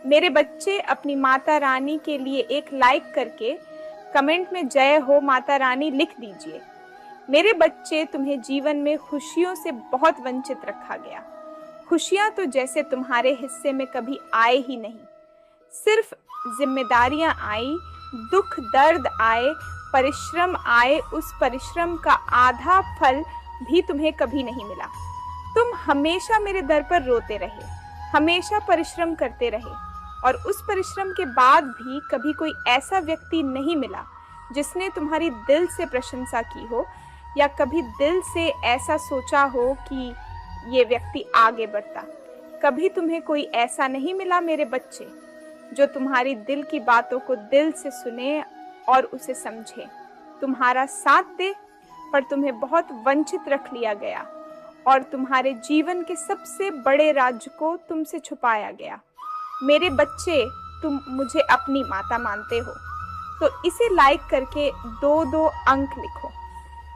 मेरे बच्चे अपनी माता रानी के लिए एक लाइक करके कमेंट में जय हो माता रानी लिख दीजिए। मेरे बच्चे, तुम्हें जीवन में खुशियों से बहुत वंचित रखा गया। खुशियां तो जैसे तुम्हारे हिस्से में कभी आए ही नहीं। सिर्फ जिम्मेदारियां आई, दुख दर्द आए, परिश्रम आए, उस परिश्रम का आधा फल भी तुम्हें कभी नहीं मिला। तुम हमेशा मेरे दर पर रोते रहे, हमेशा परिश्रम करते रहे, और उस परिश्रम के बाद भी कभी कोई ऐसा व्यक्ति नहीं मिला जिसने तुम्हारी दिल से प्रशंसा की हो, या कभी दिल से ऐसा सोचा हो कि ये व्यक्ति आगे बढ़ता। कभी तुम्हें कोई ऐसा नहीं मिला मेरे बच्चे, जो तुम्हारी दिल की बातों को दिल से सुने और उसे समझे, तुम्हारा साथ दे, पर तुम्हें बहुत वंचित रख लिया गया और तुम्हारे जीवन के सबसे बड़े राज्य को तुमसे छुपाया गया। मेरे बच्चे, तुम मुझे अपनी माता मानते हो तो इसे लाइक करके 2-2 अंक लिखो।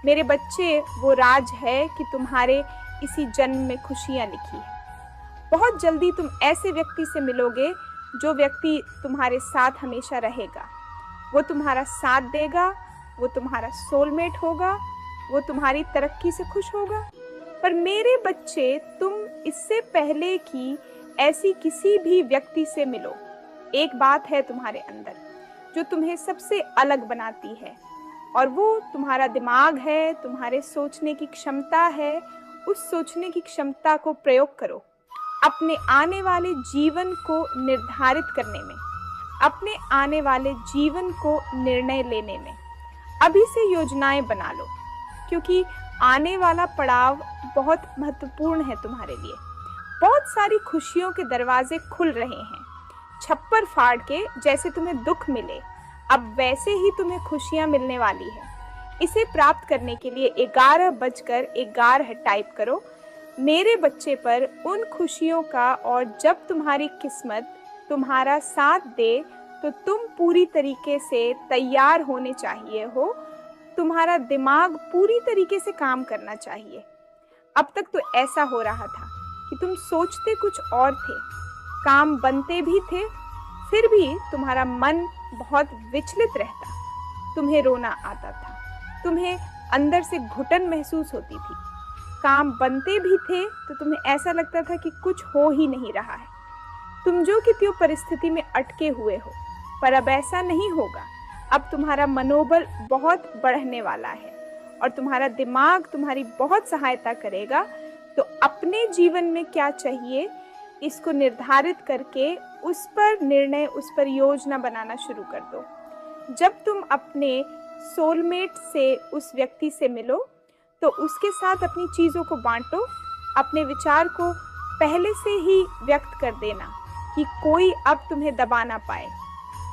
मेरे बच्चे, वो राज है कि तुम्हारे इसी जन्म में खुशियां लिखी है। बहुत जल्दी तुम ऐसे व्यक्ति से मिलोगे जो व्यक्ति तुम्हारे साथ हमेशा रहेगा। वो तुम्हारा साथ देगा, वो तुम्हारा सोलमेट होगा, वो तुम्हारी तरक्की से खुश होगा। पर मेरे बच्चे, तुम इससे पहले कि ऐसी किसी भी व्यक्ति से मिलो, एक बात है तुम्हारे अंदर जो तुम्हें सबसे अलग बनाती है, और वो तुम्हारा दिमाग है, तुम्हारे सोचने की क्षमता है। उस सोचने की क्षमता को प्रयोग करो अपने आने वाले जीवन को निर्धारित करने में, अपने आने वाले जीवन को निर्णय लेने में। अभी से योजनाएं बना लो, क्योंकि आने वाला पड़ाव बहुत महत्वपूर्ण है तुम्हारे लिए। बहुत सारी खुशियों के दरवाजे खुल रहे हैं। छप्पर फाड़ के जैसे तुम्हें दुख मिले, अब वैसे ही तुम्हें खुशियां मिलने वाली है। इसे प्राप्त करने के लिए 11:11 टाइप करो मेरे बच्चे पर उन खुशियों का, और जब तुम्हारी किस्मत तुम्हारा साथ दे तो तुम पूरी तरीके से तैयार होने चाहिए हो। तुम्हारा दिमाग पूरी तरीके से काम करना चाहिए। अब तक तो ऐसा हो रहा था कि तुम सोचते कुछ और थे, काम बनते भी थे, फिर भी तुम्हारा मन बहुत विचलित रहता। तुम्हें रोना आता था, तुम्हें अंदर से घुटन महसूस होती थी। काम बनते भी थे तो तुम्हें ऐसा लगता था कि कुछ हो ही नहीं रहा है। तुम जो कि त्यों परिस्थिति में अटके हुए हो, पर अब ऐसा नहीं होगा। अब तुम्हारा मनोबल बहुत बढ़ने वाला है और तुम्हारा दिमाग तुम्हारी बहुत सहायता करेगा। तो अपने जीवन में क्या चाहिए, इसको निर्धारित करके उस पर निर्णय, उस पर योजना बनाना शुरू कर दो। जब तुम अपने सोलमेट से, उस व्यक्ति से मिलो, तो उसके साथ अपनी चीज़ों को बांटो। अपने विचार को पहले से ही व्यक्त कर देना कि कोई अब तुम्हें दबा ना पाए।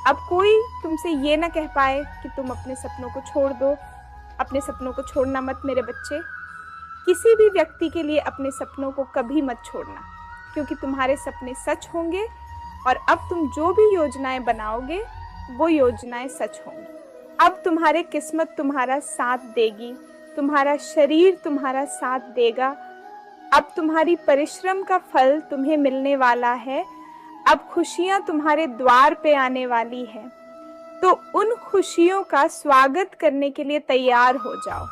अब कोई तुमसे ये ना कह पाए कि तुम अपने सपनों को छोड़ दो। अपने सपनों को छोड़ना मत मेरे बच्चे। किसी भी व्यक्ति के लिए अपने सपनों को कभी मत छोड़ना, क्योंकि तुम्हारे सपने सच होंगे और अब तुम जो भी योजनाएं बनाओगे वो योजनाएं सच होंगी। अब तुम्हारे किस्मत तुम्हारा साथ देगी, तुम्हारा शरीर तुम्हारा साथ देगा। अब तुम्हारी परिश्रम का फल तुम्हें मिलने वाला है। अब खुशियां तुम्हारे द्वार पे आने वाली है। तो उन खुशियों का स्वागत करने के लिए तैयार हो जाओ।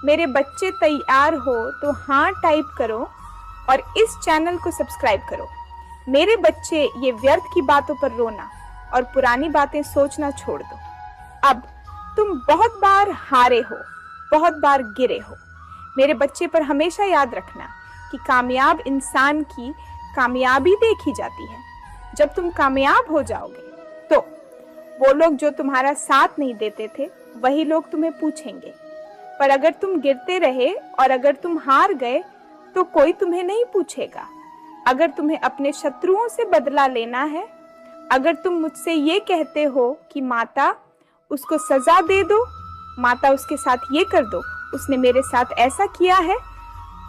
मेरे बच्चे, तैयार हो तो हाँ टाइप करो और इस चैनल को सब्सक्राइब करो। मेरे बच्चे, ये व्यर्थ की बातों पर रोना और पुरानी बातें सोचना छोड़ दो। अब तुम बहुत बार हारे हो, बहुत बार गिरे हो। मेरे बच्चे, पर हमेशा याद रखना कि कामयाब इंसान की कामयाबी देखी जाती है। जब तुम कामयाब हो जाओगे तो वो लोग जो तुम्हारा साथ नहीं देते थे वही लोग तुम्हें पूछेंगे। पर अगर तुम गिरते रहे और अगर तुम हार गए तो कोई तुम्हें नहीं पूछेगा। अगर तुम्हें अपने शत्रुओं से बदला लेना है, अगर तुम मुझसे ये कहते हो कि माता उसको सजा दे दो, माता उसके साथ ये कर दो, उसने मेरे साथ ऐसा किया है,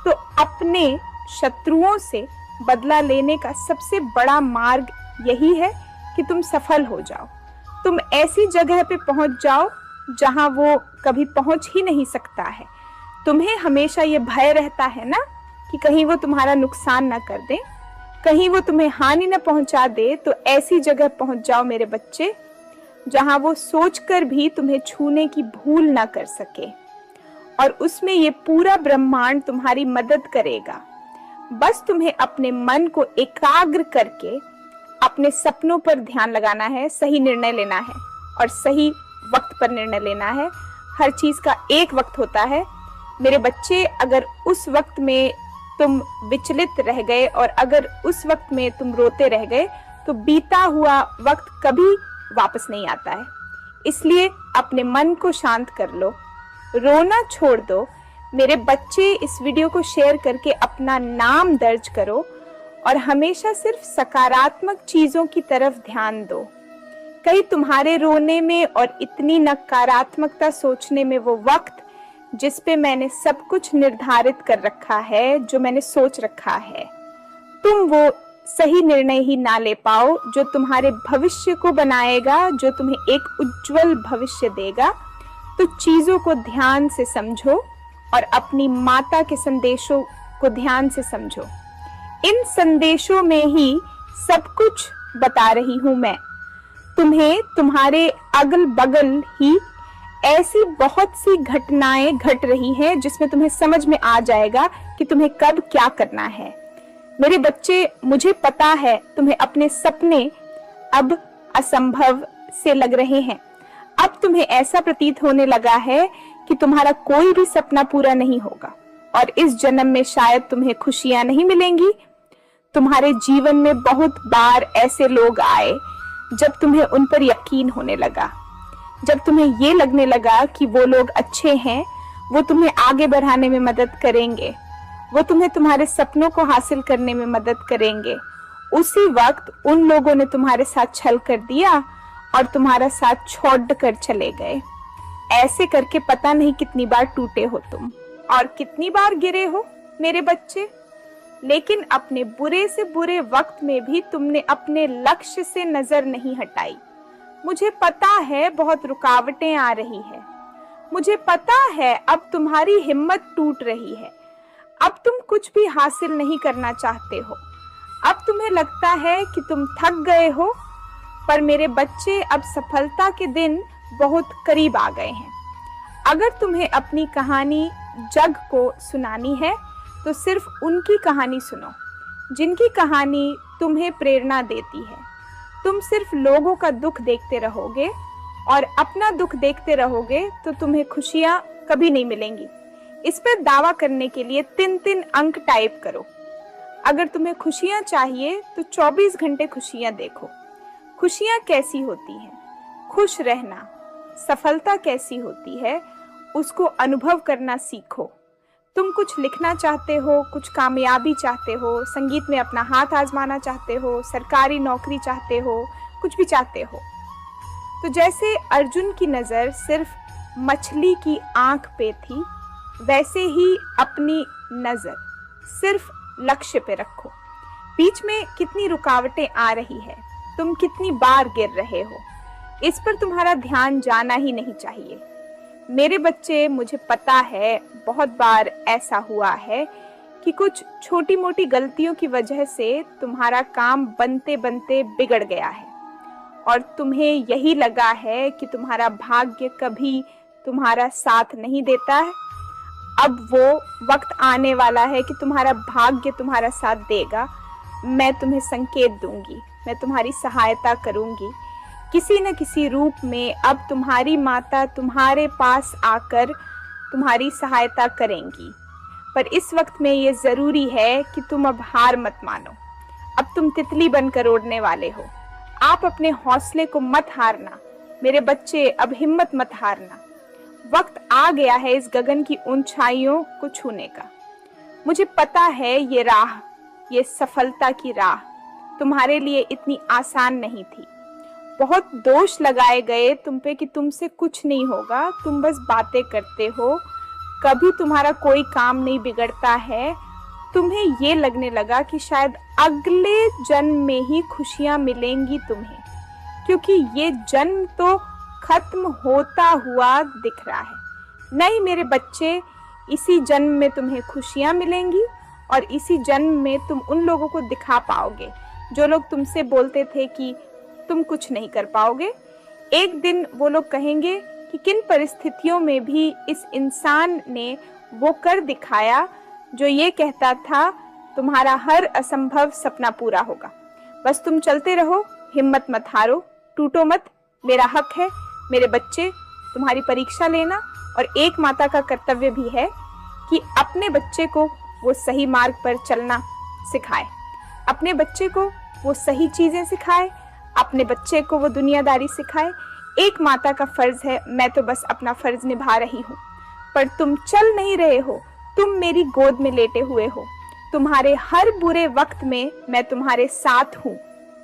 तो अपने शत्रुओं से बदला लेने का सबसे बड़ा मार्ग यही है कि तुम सफल हो जाओ। तुम ऐसी जगह पे पहुंच जाओ जहां वो कभी पहुंच ही नहीं सकता है। तुम्हें हमेशा ये भय रहता है ना कि कहीं वो तुम्हारा नुकसान ना कर दें, कहीं वो तुम्हें हानि न पहुंचा दे तो ऐसी जगह पहुंच जाओ मेरे बच्चे, जहां वो सोचकर भी तुम्हें छूने की भूल ना कर सके, और उसमें ये पूरा ब्रह्मांड तुम्हारी मदद करेगा। बस तुम्हें अपने मन को एकाग्र करके अपने सपनों पर ध्यान लगाना है, सही निर्णय लेना है और सही वक्त पर निर्णय लेना है। हर चीज का एक वक्त होता है मेरे बच्चे। अगर उस वक्त में तुम विचलित रह गए और अगर उस वक्त में तुम रोते रह गए तो बीता हुआ वक्त कभी वापस नहीं आता है। इसलिए अपने मन को शांत कर लो, रोना छोड़ दो मेरे बच्चे। इस वीडियो को शेयर करके अपना नाम दर्ज करो और हमेशा सिर्फ सकारात्मक चीजों की तरफ ध्यान दो। कहीं तुम्हारे रोने में और इतनी नकारात्मकता सोचने में वो वक्त जिस पे मैंने सब कुछ निर्धारित कर रखा है, जो मैंने सोच रखा है, तुम वो सही निर्णय ही ना ले पाओ जो तुम्हारे भविष्य को बनाएगा, जो तुम्हें एक उज्जवल भविष्य देगा। तो चीजों को ध्यान से समझो और अपनी माता के संदेशों को ध्यान से समझो। इन संदेशों में ही सब कुछ बता रही हूं मैं तुम्हें। तुम्हारे अगल बगल ही ऐसी बहुत सी घटनाएं घट रही हैं जिसमें तुम्हें समझ में आ जाएगा कि तुम्हें कब क्या करना है। मेरे बच्चे, मुझे पता है तुम्हें अपने सपने अब असंभव से लग रहे हैं। अब तुम्हें ऐसा प्रतीत होने लगा है कि तुम्हारा कोई भी सपना पूरा नहीं होगा और इस जन्म में शायद तुम्हें खुशियां नहीं मिलेंगी। तुम्हारे जीवन में बहुत बार ऐसे लोग आए जब तुम्हें उन पर यकीन होने लगा, जब तुम्हें ये लगने लगा कि वो लोग अच्छे हैं, वो तुम्हें आगे बढ़ाने में मदद करेंगे, वो तुम्हें तुम्हारे सपनों को हासिल करने में मदद करेंगे। उसी वक्त उन लोगों ने तुम्हारे साथ छल कर दिया और तुम्हारा साथ छोड़ कर चले गए। ऐसे करके पता नहीं कितनी बार टूटे हो तुम और कितनी बार गिरे हो मेरे बच्चे। लेकिन अपने बुरे से बुरे वक्त में भी तुमने अपने लक्ष्य से नजर नहीं हटाई। मुझे पता है बहुत रुकावटें आ रही है, मुझे पता है अब तुम्हारी हिम्मत टूट रही है, अब तुम कुछ भी हासिल नहीं करना चाहते हो, अब तुम्हें लगता है कि तुम थक गए हो। पर मेरे बच्चे, अब सफलता के दिन बहुत करीब आ गए हैं। अगर तुम्हें अपनी कहानी जग को सुनानी है तो सिर्फ उनकी कहानी सुनो जिनकी कहानी तुम्हें प्रेरणा देती है। तुम सिर्फ लोगों का दुख देखते रहोगे और अपना दुख देखते रहोगे तो तुम्हें खुशियां कभी नहीं मिलेंगी। इस पर दावा करने के लिए 3-3 अंक टाइप करो। अगर तुम्हें खुशियां चाहिए तो 24 घंटे खुशियां देखो। खुशियां कैसी होती हैं, खुश रहना, सफलता कैसी होती है, उसको अनुभव करना सीखो। तुम कुछ लिखना चाहते हो, कुछ कामयाबी चाहते हो, संगीत में अपना हाथ आजमाना चाहते हो, सरकारी नौकरी चाहते हो, कुछ भी चाहते हो, तो जैसे अर्जुन की नजर सिर्फ मछली की आंख पे थी, वैसे ही अपनी नजर सिर्फ लक्ष्य पे रखो। बीच में कितनी रुकावटें आ रही है, तुम कितनी बार गिर रहे हो, इस पर तुम्हारा ध्यान जाना ही नहीं चाहिए। मेरे बच्चे, मुझे पता है बहुत बार ऐसा हुआ है कि कुछ छोटी मोटी गलतियों की वजह से तुम्हारा काम बनते बनते बिगड़ गया है और तुम्हें यही लगा है कि तुम्हारा भाग्य कभी तुम्हारा साथ नहीं देता है। अब वो वक्त आने वाला है कि तुम्हारा भाग्य तुम्हारा साथ देगा। मैं तुम्हें संकेत दूंगी, मैं तुम्हारी सहायता करूंगी किसी न किसी रूप में। अब तुम्हारी माता तुम्हारे पास आकर तुम्हारी सहायता करेंगी, पर इस वक्त में ये जरूरी है कि तुम अब हार मत मानो। अब तुम तितली बनकर उड़ने वाले हो। आप अपने हौसले को मत हारना मेरे बच्चे, अब हिम्मत मत हारना। वक्त आ गया है इस गगन की ऊंचाइयों को छूने का। मुझे पता है ये राह, ये सफलता की राह तुम्हारे लिए इतनी आसान नहीं थी। बहुत दोष लगाए गए तुम पे कि तुमसे कुछ नहीं होगा, तुम बस बातें करते हो, कभी तुम्हारा कोई काम नहीं बिगड़ता है। तुम्हें ये लगने लगा कि शायद अगले जन्म में ही खुशियां मिलेंगी तुम्हें, क्योंकि ये जन्म तो खत्म होता हुआ दिख रहा है। नहीं मेरे बच्चे, इसी जन्म में तुम्हें खुशियां मिलेंगी और इसी जन्म में तुम उन लोगों को दिखा पाओगे जो लोग तुमसे बोलते थे कि तुम कुछ नहीं कर पाओगे। एक दिन वो लोग कहेंगे कि किन परिस्थितियों में भी इस इंसान ने वो कर दिखाया जो ये कहता था तुम्हारा हर असंभव सपना पूरा होगा। बस तुम चलते रहो, हिम्मत मत हारो, टूटो मत। मेरा हक है मेरे बच्चे तुम्हारी परीक्षा लेना, और एक माता का कर्तव्य भी है कि अपने बच्चे को वो सही मार्ग पर चलना सिखाए, अपने बच्चे को वो सही चीजें सिखाए, अपने बच्चे को वो दुनियादारी सिखाए। एक माता का फर्ज है, मैं तो बस अपना फर्ज निभा रही हूँ, पर तुम चल नहीं रहे हो, तुम मेरी गोद में लेटे हुए हो, तुम्हारे हर बुरे वक्त में मैं तुम्हारे साथ हूँ।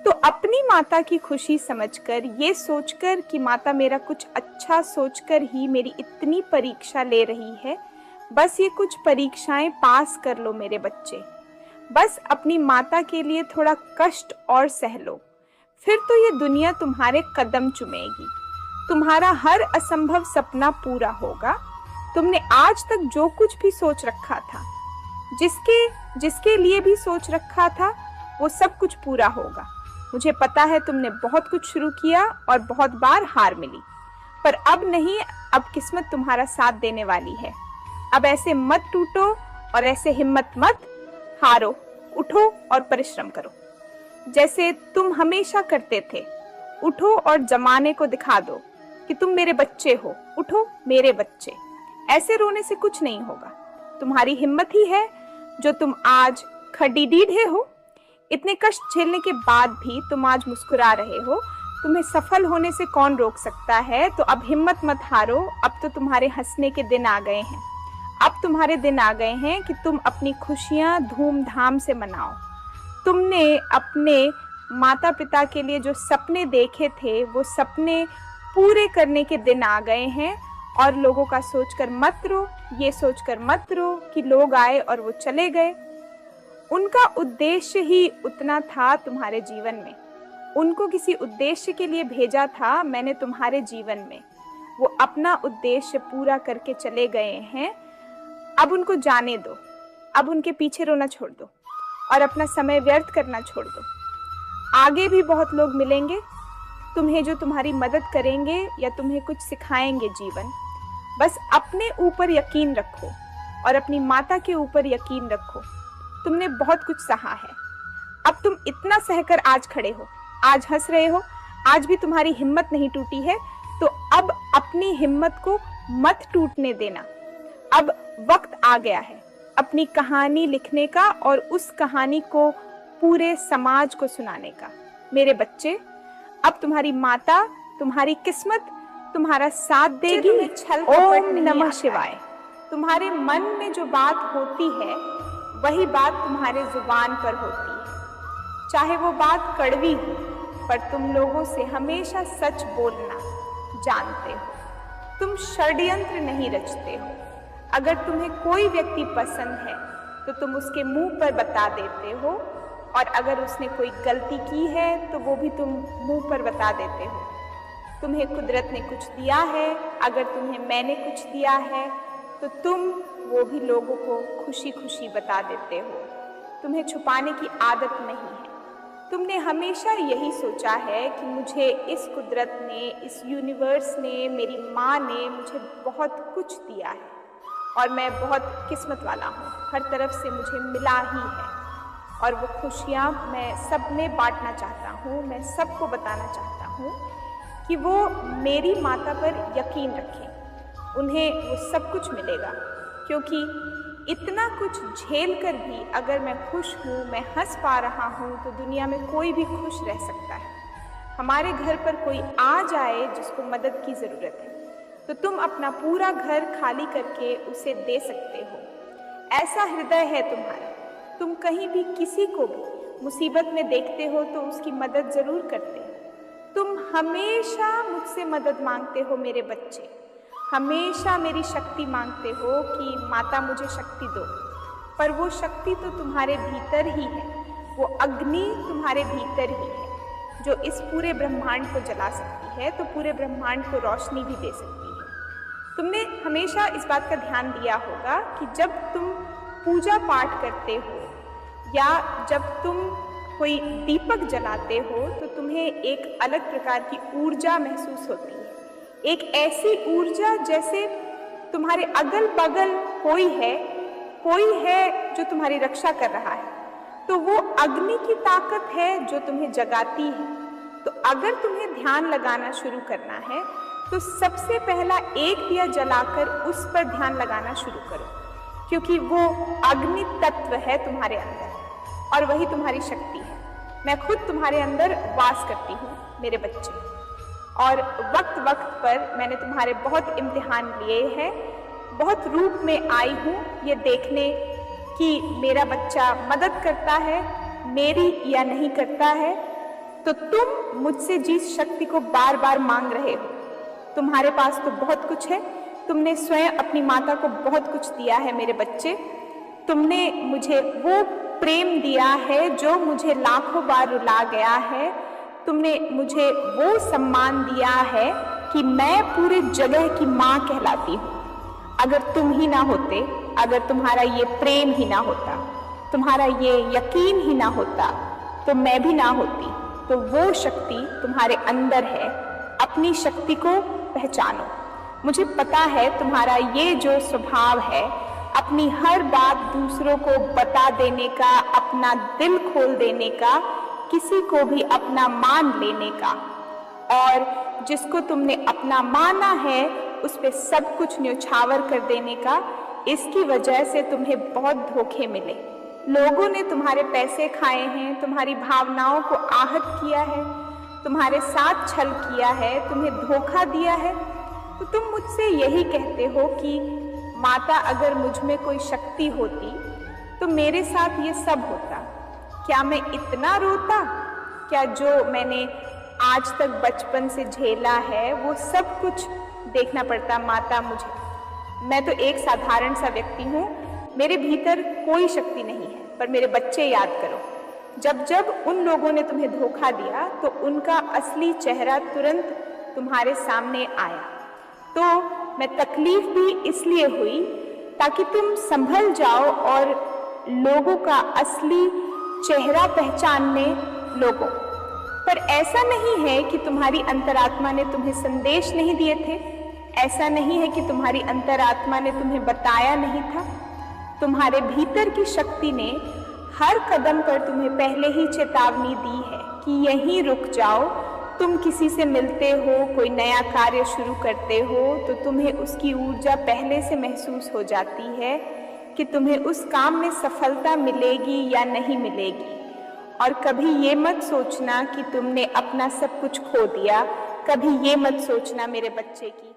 तो अपनी माता की खुशी समझकर, ये सोचकर कि माता मेरा कुछ अच्छा सोचकर ही मेरी इतनी परीक्षा ले रही है, बस ये कुछ परीक्षाएं पास कर लो मेरे बच्चे। बस अपनी माता के लिए थोड़ा कष्ट और सह लो, फिर तो ये दुनिया तुम्हारे कदम चूमेगी, तुम्हारा हर असंभव सपना पूरा होगा। तुमने आज तक जो कुछ भी सोच रखा था, जिसके लिए भी सोच रखा था, वो सब कुछ पूरा होगा। मुझे पता है तुमने बहुत कुछ शुरू किया और बहुत बार हार मिली, पर अब नहीं, अब किस्मत तुम्हारा साथ देने वाली है। अब ऐसे मत टूटो और ऐसे हिम्मत मत हारो, उठो और परिश्रम करो जैसे तुम हमेशा करते थे। उठो और जमाने को दिखा दो कि तुम मेरे बच्चे हो। उठो मेरे बच्चे, ऐसे रोने से कुछ नहीं होगा। तुम्हारी हिम्मत ही है जो तुम आज खड़ी ढीढ़े हो। इतने कष्ट झेलने के बाद भी तुम आज मुस्कुरा रहे हो। तुम्हें सफल होने से कौन रोक सकता है? तो अब हिम्मत मत हारो, अब तो तुम्हारे हंसने के दिन आ गए हैं। अब तुम्हारे दिन आ गए हैं कि तुम अपनी खुशियां धूमधाम से मनाओ। तुमने अपने माता पिता के लिए जो सपने देखे थे, वो सपने पूरे करने के दिन आ गए हैं। और लोगों का सोचकर मत रो, ये सोचकर मत रो कि लोग आए और वो चले गए। उनका उद्देश्य ही उतना था तुम्हारे जीवन में। उनको किसी उद्देश्य के लिए भेजा था मैंने तुम्हारे जीवन में। वो अपना उद्देश्य पूरा करके चले गए हैं। अब उनको जाने दो, अब उनके पीछे रोना छोड़ दो और अपना समय व्यर्थ करना छोड़ दो। आगे भी बहुत लोग मिलेंगे तुम्हें जो तुम्हारी मदद करेंगे या तुम्हें कुछ सिखाएंगे जीवन। बस अपने ऊपर यकीन रखो और अपनी माता के ऊपर यकीन रखो। तुमने बहुत कुछ सहा है, अब तुम इतना सहकर आज खड़े हो, आज हंस रहे हो, आज भी तुम्हारी हिम्मत नहीं टूटी है। तो अब अपनी हिम्मत को मत टूटने देना। अब वक्त आ गया है अपनी कहानी लिखने का और उस कहानी को पूरे समाज को सुनाने का। मेरे बच्चे, अब तुम्हारी माता, तुम्हारी किस्मत तुम्हारा साथ देगी। ओम नमः शिवाय। तुम्हारे मन में जो बात होती है वही बात तुम्हारे जुबान पर होती है। चाहे वो बात कड़वी हो, पर तुम लोगों से हमेशा सच बोलना जानते हो। तुम षड्यंत्र नहीं रचते हो। अगर तुम्हें कोई व्यक्ति पसंद है तो तुम उसके मुंह पर बता देते हो, और अगर उसने कोई गलती की है तो वो भी तुम मुंह पर बता देते हो। तुम्हें कुदरत ने कुछ दिया है, अगर तुम्हें मैंने कुछ दिया है तो तुम वो भी लोगों को खुशी खुशी बता देते हो। तुम्हें छुपाने की आदत नहीं है। तुमने हमेशा यही सोचा है कि मुझे इस कुदरत ने, इस यूनिवर्स ने, मेरी माँ ने मुझे बहुत कुछ दिया है और मैं बहुत किस्मत वाला हूँ। हर तरफ से मुझे मिला ही है और वो खुशियाँ मैं सब में बांटना चाहता हूँ। मैं सबको बताना चाहता हूँ कि वो मेरी माता पर यकीन रखें, उन्हें वो सब कुछ मिलेगा। क्योंकि इतना कुछ झेल कर भी अगर मैं खुश हूँ, मैं हंस पा रहा हूँ, तो दुनिया में कोई भी खुश रह सकता है। हमारे घर पर कोई आ जाए जिसको मदद की ज़रूरत है, तो तुम अपना पूरा घर खाली करके उसे दे सकते हो। ऐसा हृदय है तुम्हारा। तुम कहीं भी किसी को भी मुसीबत में देखते हो तो उसकी मदद ज़रूर करते हो। तुम हमेशा मुझसे मदद मांगते हो मेरे बच्चे, हमेशा मेरी शक्ति मांगते हो कि माता मुझे शक्ति दो, पर वो शक्ति तो तुम्हारे भीतर ही है। वो अग्नि तुम्हारे भीतर ही है जो इस पूरे ब्रह्मांड को जला सकती है, तो पूरे ब्रह्मांड को रोशनी भी दे सकती है। तुमने हमेशा इस बात का ध्यान दिया होगा कि जब तुम पूजा पाठ करते हो या जब तुम कोई दीपक जलाते हो तो तुम्हें एक अलग प्रकार की ऊर्जा महसूस होती है, एक ऐसी ऊर्जा जैसे तुम्हारे अगल बगल कोई है जो तुम्हारी रक्षा कर रहा है। तो वो अग्नि की ताकत है जो तुम्हें जगाती है। तो अगर तुम्हें ध्यान लगाना शुरू करना है तो सबसे पहला एक दिया जलाकर उस पर ध्यान लगाना शुरू करो, क्योंकि वो अग्नि तत्व है तुम्हारे अंदर और वही तुम्हारी शक्ति है। मैं खुद तुम्हारे अंदर वास करती हूँ मेरे बच्चे, और वक्त वक्त पर मैंने तुम्हारे बहुत इम्तिहान लिए हैं, बहुत रूप में आई हूँ ये देखने कि मेरा बच्चा मदद करता है मेरी या नहीं करता है। तो तुम मुझसे जिस शक्ति को बार बार मांग रहे हो, तुम्हारे पास तो बहुत कुछ है। तुमने स्वयं अपनी माता को बहुत कुछ दिया है मेरे बच्चे। तुमने मुझे वो प्रेम दिया है जो मुझे लाखों बार रुला गया है। तुमने मुझे वो सम्मान दिया है कि मैं पूरे जगह की माँ कहलाती हूँ। अगर तुम ही ना होते, अगर तुम्हारा ये प्रेम ही ना होता, तुम्हारा ये यकीन ही ना होता, तो मैं भी ना होती। तो वो शक्ति तुम्हारे अंदर है, अपनी शक्ति को पहचानो। मुझे पता है तुम्हारा ये जो स्वभाव है, अपनी हर बात दूसरों को बता देने का, अपना दिल खोल देने का, किसी को भी अपना मान लेने का, और जिसको तुमने अपना माना है उस पे सब कुछ न्यौछावर कर देने का, इसकी वजह से तुम्हें बहुत धोखे मिले। लोगों ने तुम्हारे पैसे खाए हैं, तुम्हारी भावनाओं को आहत किया है, तुम्हारे साथ छल किया है, तुम्हें धोखा दिया है। तो तुम मुझसे यही कहते हो कि माता, अगर मुझ में कोई शक्ति होती तो मेरे साथ ये सब होता। क्या मैं इतना रोता? क्या जो मैंने आज तक बचपन से झेला है वो सब कुछ देखना पड़ता माता मुझे? मैं तो एक साधारण सा व्यक्ति हूँ, मेरे भीतर कोई शक्ति नहीं है। पर मेरे बच्चे याद करो, जब जब उन लोगों ने तुम्हें धोखा दिया तो उनका असली चेहरा तुरंत तुम्हारे सामने आया। तो मैं तकलीफ भी इसलिए हुई ताकि तुम संभल जाओ और लोगों का असली चेहरा पहचानने लोगों। पर ऐसा नहीं है कि तुम्हारी अंतरात्मा ने तुम्हें संदेश नहीं दिए थे, ऐसा नहीं है कि तुम्हारी अंतरात्मा ने तुम्हें बताया नहीं था। तुम्हारे भीतर की शक्ति ने हर कदम पर तुम्हें पहले ही चेतावनी दी है कि यहीं रुक जाओ। तुम किसी से मिलते हो, कोई नया कार्य शुरू करते हो तो तुम्हें उसकी ऊर्जा पहले से महसूस हो जाती है कि तुम्हें उस काम में सफलता मिलेगी या नहीं मिलेगी। और कभी ये मत सोचना कि तुमने अपना सब कुछ खो दिया, कभी ये मत सोचना मेरे बच्चे की